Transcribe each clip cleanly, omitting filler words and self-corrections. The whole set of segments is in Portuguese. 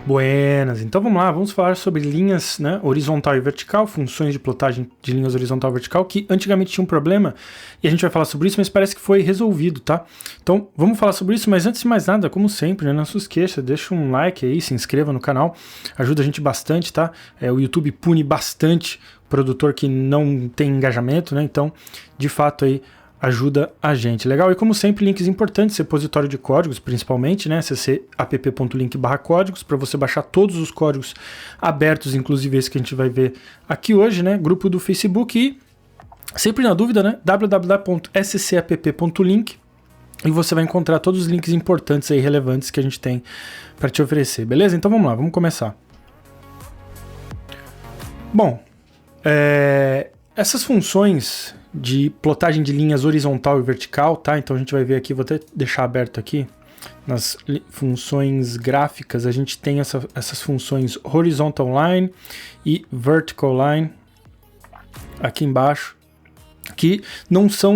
Buenas, então vamos lá, vamos falar sobre linhas, né, horizontal e vertical, funções de plotagem de linhas horizontal e vertical, que antigamente tinha um problema, e a gente vai falar sobre isso, mas parece que foi resolvido, tá? Então vamos falar sobre isso, mas antes de mais nada, como sempre, né, não se esqueça, deixa um like aí, se inscreva no canal, ajuda a gente bastante, tá? O YouTube pune bastante o produtor que não tem engajamento, né, então de fato aí ajuda a gente. Legal? E como sempre, links importantes, repositório de códigos, principalmente, né? Acesse app.link/códigos para você baixar todos os códigos abertos, inclusive esse que a gente vai ver aqui hoje, né? Grupo do Facebook e, sempre na dúvida, né? www.scapp.link e você vai encontrar todos os links importantes aí, relevantes que a gente tem para te oferecer, beleza? Então vamos lá, vamos começar. Bom, essas funções de plotagem de linhas horizontal e vertical, tá? Então a gente vai ver aqui, vou até deixar aberto aqui, nas funções gráficas, a gente tem essas funções horizontal line e vertical line aqui embaixo, que não são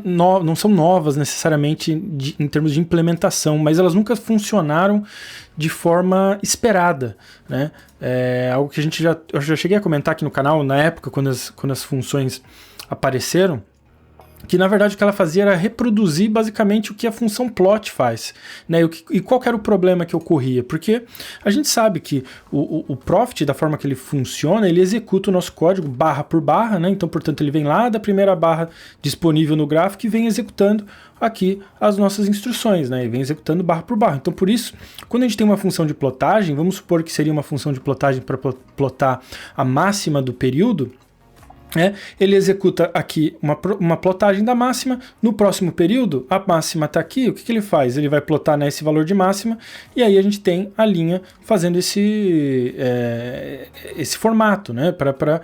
não são novas necessariamente em termos de implementação, mas elas nunca funcionaram de forma esperada, né? Algo que eu já cheguei a comentar aqui no canal na época, quando as funções apareceram, que na verdade o que ela fazia era reproduzir basicamente o que a função plot faz, né? E qual que era o problema que ocorria? Porque a gente sabe que o Profit, da forma que ele funciona, ele executa o nosso código barra por barra, né? Então, portanto, ele vem lá da primeira barra disponível no gráfico e vem executando aqui as nossas instruções, né? E vem executando barra por barra. Então, por isso, quando a gente tem uma função de plotagem, vamos supor que seria uma função de plotagem para plotar a máxima do período, ele executa aqui uma plotagem da máxima. No próximo período, a máxima está aqui, o que ele faz? Ele vai plotar nesse valor de máxima, e aí a gente tem a linha fazendo esse formato, né, para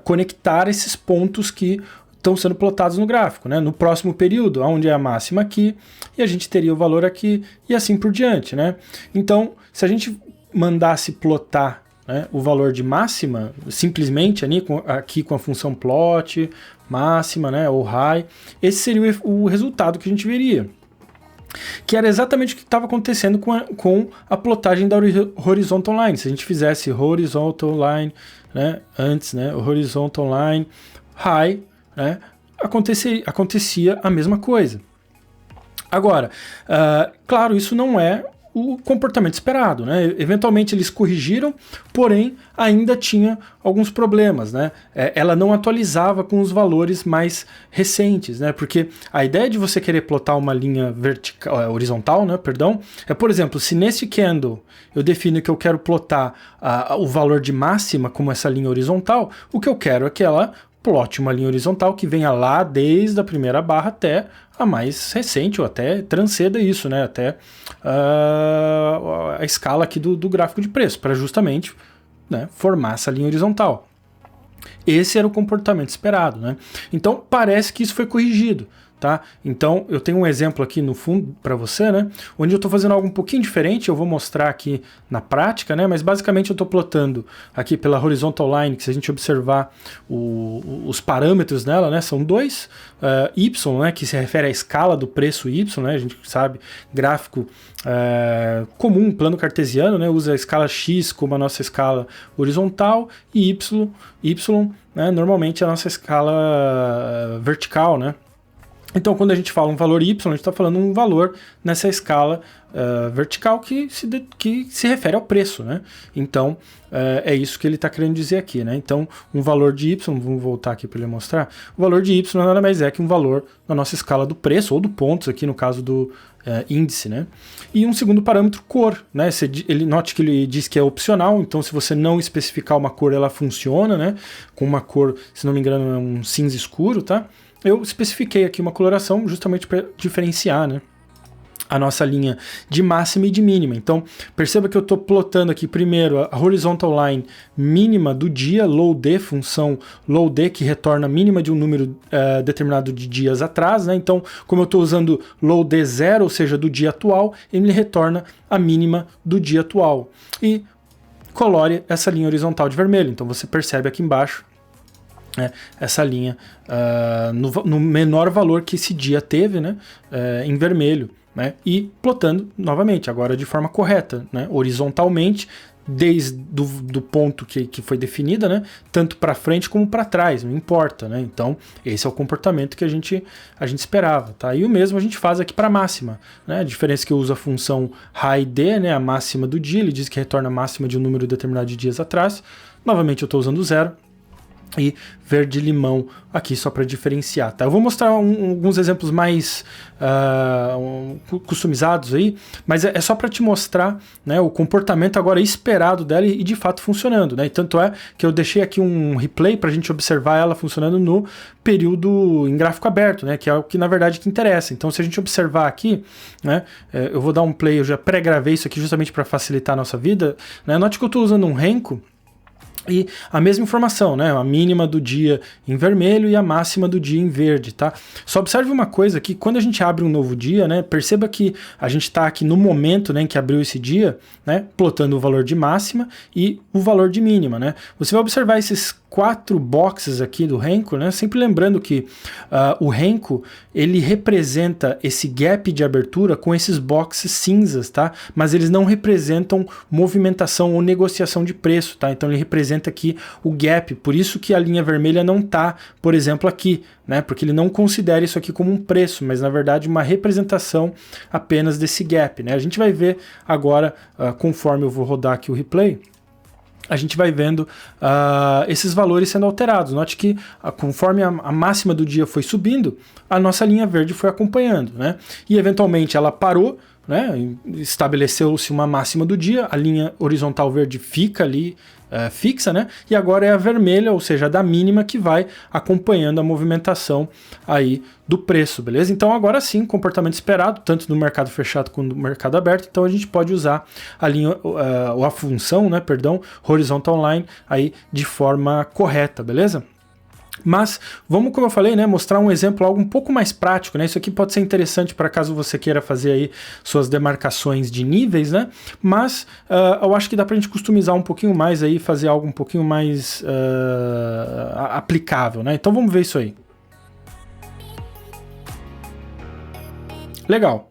conectar esses pontos que estão sendo plotados no gráfico, né? No próximo período, onde é a máxima aqui, e a gente teria o valor aqui, e assim por diante, né? Então, se a gente mandasse plotar, né, o valor de máxima, simplesmente aqui com a função plot, máxima, né, ou high, esse seria o resultado que a gente veria. Que era exatamente o que estava acontecendo com a plotagem da horizontal line. Se a gente fizesse horizontal line, né, antes, né, horizontal line high, né, acontecia a mesma coisa. Agora, claro, isso não é o comportamento esperado, né? Eventualmente eles corrigiram, porém ainda tinha alguns problemas, né? Ela não atualizava com os valores mais recentes, né? Porque a ideia de você querer plotar uma linha horizontal, né? Perdão, por exemplo, se nesse candle eu defino que eu quero plotar o valor de máxima como essa linha horizontal, o que eu quero é que ela plote uma linha horizontal que venha lá desde a primeira barra até a mais recente, ou até transcenda isso, né? Até a escala aqui do gráfico de preço, para justamente, né, formar essa linha horizontal. Esse era o comportamento esperado, né? Então parece que isso foi corrigido, tá? Então eu tenho um exemplo aqui no fundo para você, né? Onde eu estou fazendo algo um pouquinho diferente, eu vou mostrar aqui na prática, né? Mas basicamente eu estou plotando aqui pela horizontal line, que se a gente observar os parâmetros dela, né? São dois, Y, né? Que se refere à escala do preço Y, né? A gente sabe, gráfico comum, plano cartesiano, né? Usa a escala X como a nossa escala horizontal e Y, né? Normalmente a nossa escala vertical, né? Então, quando a gente fala um valor Y, a gente está falando um valor nessa escala vertical que se refere ao preço, né? Então, é isso que ele está querendo dizer aqui, né? Então, um valor de Y, vamos voltar aqui para ele mostrar, o valor de Y nada mais é que um valor na nossa escala do preço, ou do pontos aqui no caso do índice, né? E um segundo parâmetro, cor, né? Ele note que ele diz que é opcional, então se você não especificar uma cor, ela funciona, né? Com uma cor, se não me engano, é um cinza escuro, tá? Eu especifiquei aqui uma coloração justamente para diferenciar, né, a nossa linha de máxima e de mínima. Então, perceba que eu estou plotando aqui primeiro a horizontal line mínima do dia, low D, função low D, que retorna a mínima de um número determinado de dias atrás, né? Então, como eu estou usando low D 0, ou seja, do dia atual, ele retorna a mínima do dia atual. E colore essa linha horizontal de vermelho. Então, você percebe aqui embaixo essa linha no menor valor que esse dia teve, né, em vermelho. né? E plotando novamente, agora de forma correta, né? Horizontalmente, desde do ponto que foi definida, né? Tanto para frente como para trás, não importa, né? Então, esse é o comportamento que a gente esperava, tá? E o mesmo a gente faz aqui para a máxima, né? A diferença é que eu uso a função high_d, né? A máxima do dia, ele diz que retorna a máxima de um número determinado de dias atrás. Novamente eu estou usando 0. E verde-limão aqui só para diferenciar, tá? Eu vou mostrar alguns exemplos mais customizados aí, mas é só para te mostrar, né, o comportamento agora esperado dela e de fato funcionando, né? E tanto é que eu deixei aqui um replay para a gente observar ela funcionando no período em gráfico aberto, né? Que é o que na verdade que interessa. Então, se a gente observar aqui, né, eu vou dar um play, eu já pré-gravei isso aqui justamente para facilitar a nossa vida, né? Note que eu estou usando um Renko e a mesma informação, né? A mínima do dia em vermelho e a máxima do dia em verde, tá? Só observe uma coisa aqui, quando a gente abre um novo dia, né? Perceba que a gente está aqui no momento, né, em que abriu esse dia, né? Plotando o valor de máxima e o valor de mínima, né? Você vai observar esses 4 boxes aqui do Renko, né? Sempre lembrando que o Renko, ele representa esse gap de abertura com esses boxes cinzas, tá? Mas eles não representam movimentação ou negociação de preço, tá? Então ele representa aqui o gap, por isso que a linha vermelha não tá, por exemplo, aqui, né? Porque ele não considera isso aqui como um preço, mas na verdade uma representação apenas desse gap, né? A gente vai ver agora, conforme eu vou rodar aqui o replay, a gente vai vendo esses valores sendo alterados. Note que conforme a máxima do dia foi subindo, a nossa linha verde foi acompanhando, né? E eventualmente ela parou, né? Estabeleceu-se uma máxima do dia, a linha horizontal verde fica ali fixa, né? E agora é a vermelha, ou seja, a da mínima, que vai acompanhando a movimentação aí do preço, beleza? Então agora sim, comportamento esperado, tanto no mercado fechado quanto no mercado aberto, então a gente pode usar a linha, ou a função, né, perdão, horizontal line aí de forma correta, beleza? Mas vamos, como eu falei, né, mostrar um exemplo, algo um pouco mais prático, né? Isso aqui pode ser interessante para caso você queira fazer aí suas demarcações de níveis, né? Mas eu acho que dá para a gente customizar um pouquinho mais aí, fazer algo um pouquinho mais aplicável, né? Então vamos ver isso aí. Legal.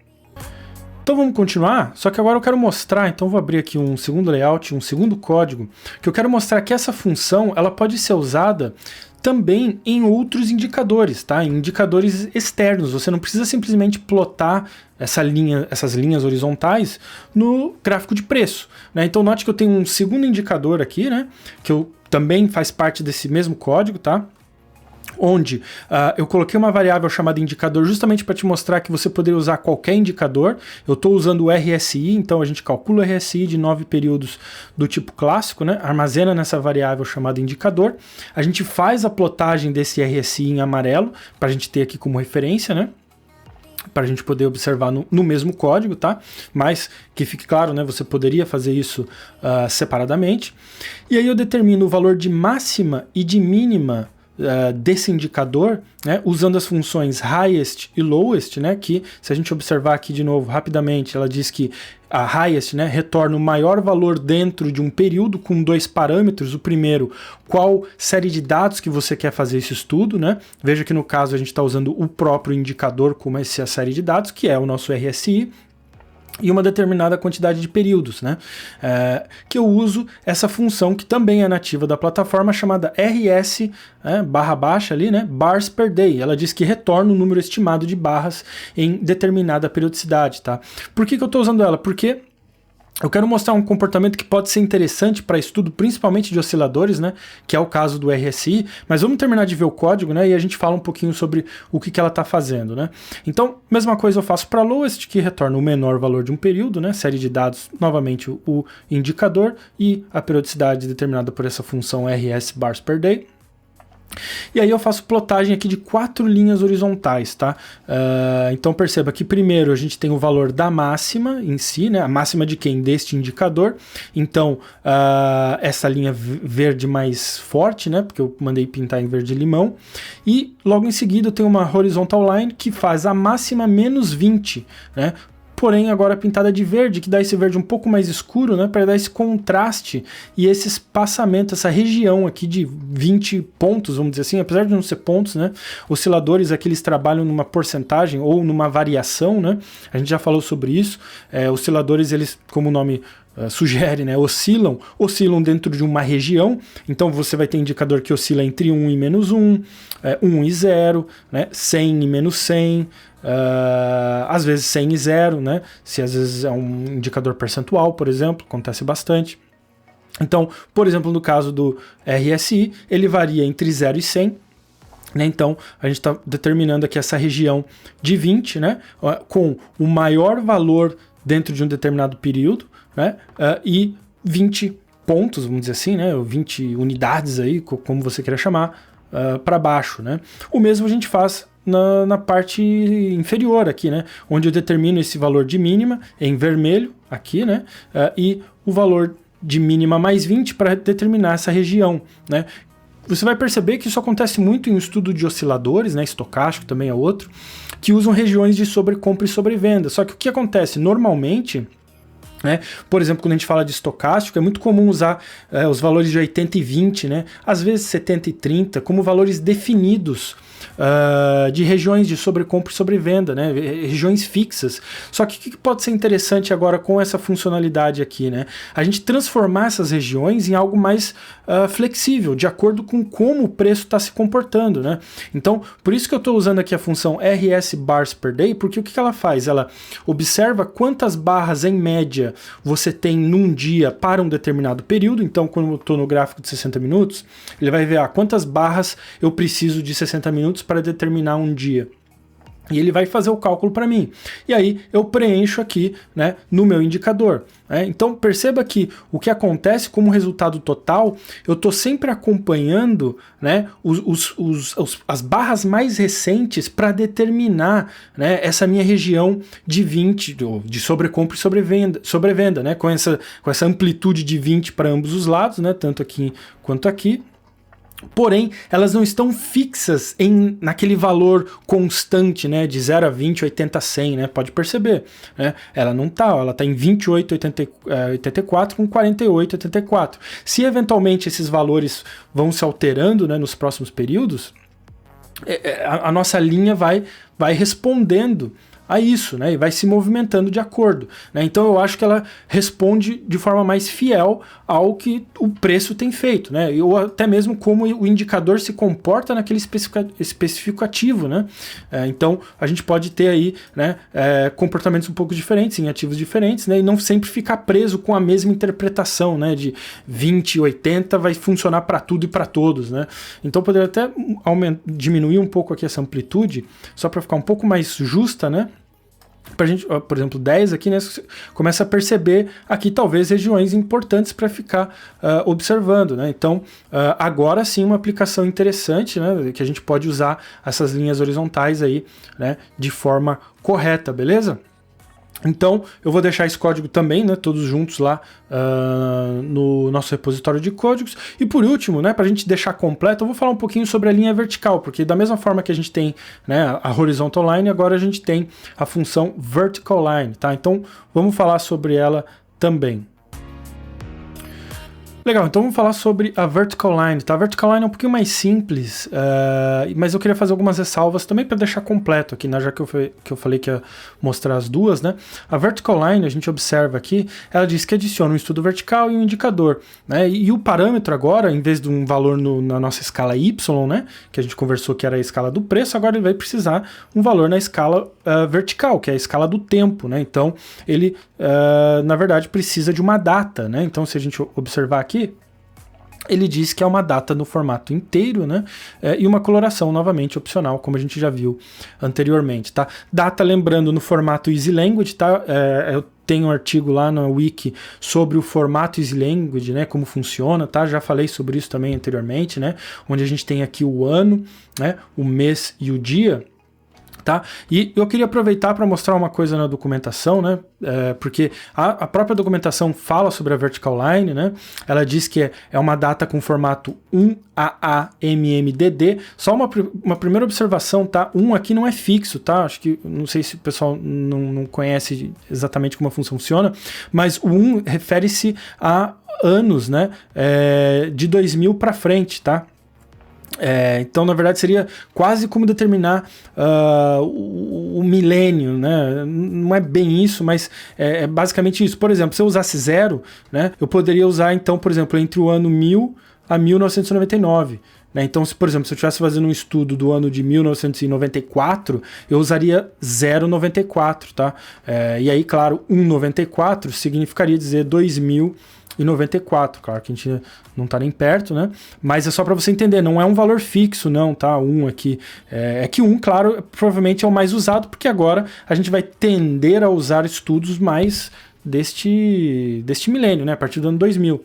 Então vamos continuar, só que agora eu quero mostrar, então vou abrir aqui um segundo layout, um segundo código, que eu quero mostrar que essa função, ela pode ser usada também em outros indicadores, tá? Em indicadores externos. Você não precisa simplesmente plotar essas linhas horizontais no gráfico de preço, né? Então note que eu tenho um segundo indicador aqui, né? Que também faz parte desse mesmo código, tá? Onde eu coloquei uma variável chamada indicador justamente para te mostrar que você poderia usar qualquer indicador. Eu estou usando o RSI, então a gente calcula o RSI de 9 períodos do tipo clássico, né? Armazena nessa variável chamada indicador. A gente faz a plotagem desse RSI em amarelo, para a gente ter aqui como referência, né? Para a gente poder observar no mesmo código, tá? Mas que fique claro, né? Você poderia fazer isso separadamente. E aí eu determino o valor de máxima e de mínima desse indicador, né, usando as funções highest e lowest, né, que se a gente observar aqui de novo rapidamente, ela diz que a highest, né, retorna o maior valor dentro de um período com 2 parâmetros. O primeiro, qual série de dados que você quer fazer esse estudo, né? Veja que no caso a gente está usando o próprio indicador como essa série de dados, que é o nosso RSI, e uma determinada quantidade de períodos, né? Que eu uso essa função que também é nativa da plataforma, chamada rs, barra baixa ali, né? Bars per day. Ela diz que retorna o número estimado de barras em determinada periodicidade, tá? Por que eu estou usando ela? Porque eu quero mostrar um comportamento que pode ser interessante para estudo, principalmente de osciladores, né? Que é o caso do RSI. Mas vamos terminar de ver o código, né? E a gente fala um pouquinho sobre o que ela está fazendo, né? Então, mesma coisa eu faço para lowest, que retorna o menor valor de um período, né? Série de dados, novamente o indicador e a periodicidade determinada por essa função rs bars per day. E aí eu faço plotagem aqui de 4 linhas horizontais, tá? Então perceba que primeiro a gente tem o valor da máxima em si, né? A máxima de quem? Deste indicador. Então essa linha verde mais forte, né? Porque eu mandei pintar em verde limão. E logo em seguida eu tenho uma horizontal line que faz a máxima menos 20, né? porém agora pintada de verde, que dá esse verde um pouco mais escuro, né, para dar esse contraste e esse espaçamento, essa região aqui de 20 pontos, vamos dizer assim, apesar de não ser pontos, né, osciladores aqui eles trabalham numa porcentagem ou numa variação, né, a gente já falou sobre isso, osciladores eles, como o nome sugere, né, oscilam dentro de uma região, então você vai ter indicador que oscila entre 1 e menos 1, 1 e 0, né, 100 e menos 100, às vezes 100 e 0, né, se às vezes é um indicador percentual, por exemplo, acontece bastante. Então, por exemplo, no caso do RSI, ele varia entre 0 e 100, né, então a gente está determinando aqui essa região de 20, né, com o maior valor dentro de um determinado período, né, e 20 pontos, vamos dizer assim, né, 20 unidades aí, como você queira chamar, para baixo, né. O mesmo a gente faz na parte inferior aqui, né, onde eu determino esse valor de mínima em vermelho aqui, né, e o valor de mínima mais 20 para determinar essa região, né. Você vai perceber que isso acontece muito em um estudo de osciladores, né, estocástico também é outro, que usam regiões de sobrecompra e sobrevenda. Só que o que acontece normalmente, né, por exemplo, quando a gente fala de estocástico, é muito comum usar os valores de 80 e 20, né, às vezes 70 e 30, como valores definidos de regiões de sobrecompra e sobrevenda, né, regiões fixas. Só que o que pode ser interessante agora com essa funcionalidade aqui, né, a gente transformar essas regiões em algo mais flexível, de acordo com como o preço está se comportando, né. Então, por isso que eu estou usando aqui a função RS Bars per Day, porque o que ela faz? Ela observa quantas barras em média você tem num dia para um determinado período. Então, quando eu estou no gráfico de 60 minutos, ele vai ver quantas barras eu preciso de 60 minutos para determinar um dia. E ele vai fazer o cálculo para mim. E aí eu preencho aqui, né, no meu indicador. Né? Então perceba que o que acontece como resultado total, eu estou sempre acompanhando, né, as barras mais recentes para determinar, né, essa minha região de 20, de sobrecompra e sobrevenda, né, com essa amplitude de 20 para ambos os lados, né, tanto aqui quanto aqui. Porém, elas não estão fixas naquele valor constante, né, de 0 a 20, 80 a 100, né, pode perceber, né, ela não está, ela está em 28, 84 com 48, 84. Se eventualmente esses valores vão se alterando, né, nos próximos períodos, a nossa linha vai respondendo a isso, né, e vai se movimentando de acordo, né? Então eu acho que ela responde de forma mais fiel ao que o preço tem feito, né, ou até mesmo como o indicador se comporta naquele específico ativo, né? Então a gente pode ter aí, né, comportamentos um pouco diferentes em ativos diferentes, né, e não sempre ficar preso com a mesma interpretação, né, de 20, 80 vai funcionar para tudo e para todos, né? Então poderia até diminuir um pouco aqui essa amplitude, só para ficar um pouco mais justa, né? Pra gente, por exemplo, 10 aqui, né, você começa a perceber aqui talvez regiões importantes para ficar observando, né? Então, agora sim uma aplicação interessante, né, que a gente pode usar essas linhas horizontais aí, né, de forma correta, beleza? Então, eu vou deixar esse código também, né, todos juntos lá no nosso repositório de códigos. E por último, né, para a gente deixar completo, eu vou falar um pouquinho sobre a linha vertical, porque da mesma forma que a gente tem, né, a horizontal line, agora a gente tem a função vertical line, tá? Então, vamos falar sobre ela também. Legal, então vamos falar sobre a vertical line, tá? A vertical line é um pouquinho mais simples, mas eu queria fazer algumas ressalvas também para deixar completo aqui, né? Já que eu falei que ia mostrar as duas, né? A vertical line, a gente observa aqui, ela diz que adiciona um estudo vertical e um indicador, né? E o parâmetro agora, em vez de um valor na nossa escala Y, né? Que a gente conversou que era a escala do preço, agora ele vai precisar um valor na escala vertical, que é a escala do tempo, né? Então, ele, na verdade, precisa de uma data, né? Então, se a gente observar aqui, ele diz que é uma data no formato inteiro, né? E uma coloração novamente opcional, como a gente já viu anteriormente, tá? Data, lembrando, no formato Easy Language, tá? Eu tenho um artigo lá na Wiki sobre o formato Easy Language, né? Como funciona, tá? Já falei sobre isso também anteriormente, né? Onde a gente tem aqui o ano, né? O mês e o dia. Tá? E eu queria aproveitar para mostrar uma coisa na documentação, né? Porque a própria documentação fala sobre a vertical line, né? Ela diz que é uma data com formato 1AAMMDD. Só uma primeira observação, tá? 1 aqui não é fixo, tá? Acho que, não sei se o pessoal não conhece exatamente como a função funciona, mas o 1 refere-se a anos, né? De 2000 para frente, tá? Então, na verdade, seria quase como determinar o milênio, né? Não é bem isso, mas é basicamente isso. Por exemplo, se eu usasse 0, né, eu poderia usar, então, por exemplo, entre o ano 1000 a 1999. Né? Então, por exemplo, se eu estivesse fazendo um estudo do ano de 1994, eu usaria 0,94, tá? E aí, claro, 1,94 significaria dizer 2094, claro que a gente não tá nem perto, né? Mas é só para você entender, não é um valor fixo, não, tá? 1 aqui. É que 1, claro, provavelmente é o mais usado, porque agora a gente vai tender a usar estudos mais deste milênio, né? A partir do ano 2000.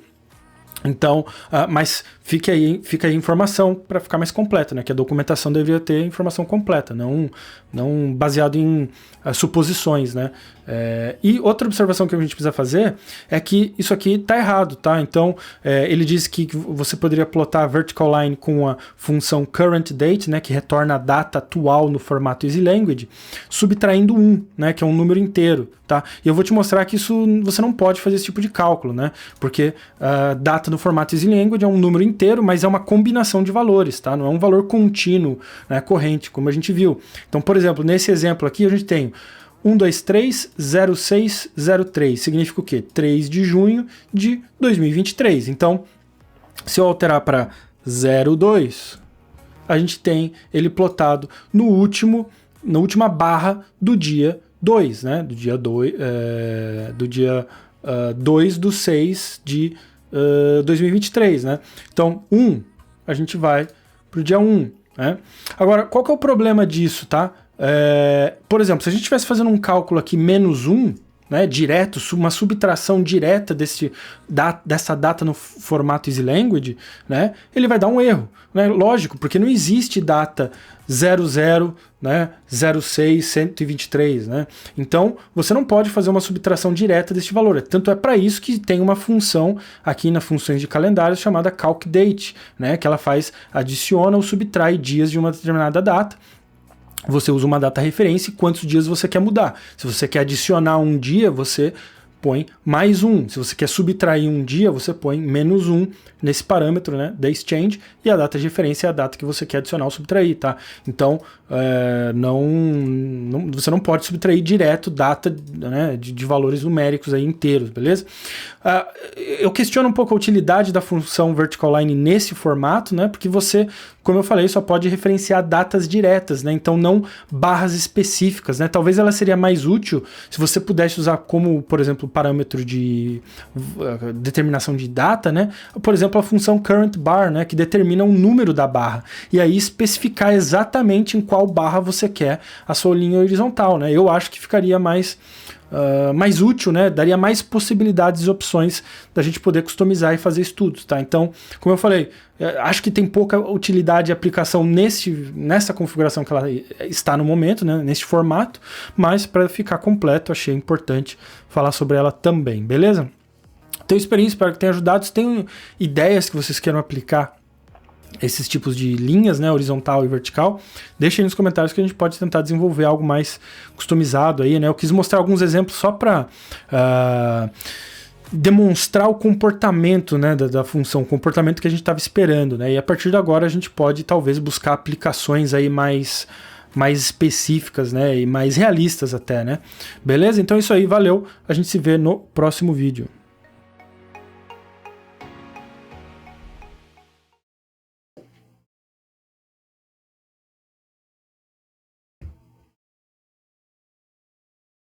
Então, mas fica aí a informação para ficar mais completa, né? Que a documentação deveria ter informação completa, não baseado em suposições, né? E outra observação que a gente precisa fazer é que isso aqui está errado, tá? Então, ele diz que você poderia plotar a vertical line com a função current date, né? Que retorna a data atual no formato easy language, subtraindo 1, né? Que é um número inteiro, tá? E eu vou te mostrar que isso você não pode fazer esse tipo de cálculo, né? Porque data no formato easy language é um número inteiro, mas é uma combinação de valores, tá? Não é um valor contínuo, né? Corrente, como a gente viu. Então, por exemplo, nesse exemplo aqui a gente tem 1230603, significa o quê? 3 de junho de 2023. Então, se eu alterar para 02, a gente tem ele plotado na última barra do dia 2, né? Do dia 2 do 6 de 2023, né? Então, 1, a gente vai pro dia 1, né? Agora, qual que é o problema disso, tá? Por exemplo, se a gente estivesse fazendo um cálculo aqui menos 1, né, direto, uma subtração direta dessa data no formato easy language, né, ele vai dar um erro, né? Lógico, porque não existe data 00, né, 06, 123, né? Então, você não pode fazer uma subtração direta deste valor. Tanto é para isso que tem uma função aqui nas funções de calendário chamada calcDate, né, que ela adiciona ou subtrai dias de uma determinada data. Você usa uma data referência e quantos dias você quer mudar. Se você quer adicionar um dia, você põe mais 1. Se você quer subtrair um dia, você põe menos 1 nesse parâmetro, né, days change, e a data de referência é a data que você quer adicionar ou subtrair, tá? Então, você não pode subtrair direto data, né, de valores numéricos aí inteiros, beleza? Eu questiono um pouco a utilidade da função vertical line nesse formato, né, porque você, como eu falei, só pode referenciar datas diretas, né, então não barras específicas, né? Talvez ela seria mais útil se você pudesse usar como, por exemplo, parâmetro de determinação de data, né? Por exemplo, a função current bar, né, que determina o número da barra, e aí especificar exatamente em qual barra você quer a sua linha horizontal, né? Eu acho que ficaria mais útil, né? Daria mais possibilidades e opções da gente poder customizar e fazer estudos, tá? Então, como eu falei, acho que tem pouca utilidade e aplicação nessa configuração que ela está no momento, né? Nesse formato, mas para ficar completo, achei importante falar sobre ela também, beleza? Tenho experiência, espero que tenha ajudado. Se tem ideias que vocês queiram aplicar esses tipos de linhas, né, horizontal e vertical, deixem aí nos comentários que a gente pode tentar desenvolver algo mais customizado aí, né? Eu quis mostrar alguns exemplos só para demonstrar o comportamento, né, da função, o comportamento que a gente estava esperando, né? E a partir de agora a gente pode talvez buscar aplicações aí mais específicas, né, e mais realistas até, né? Beleza? Então é isso aí, valeu. A gente se vê no próximo vídeo.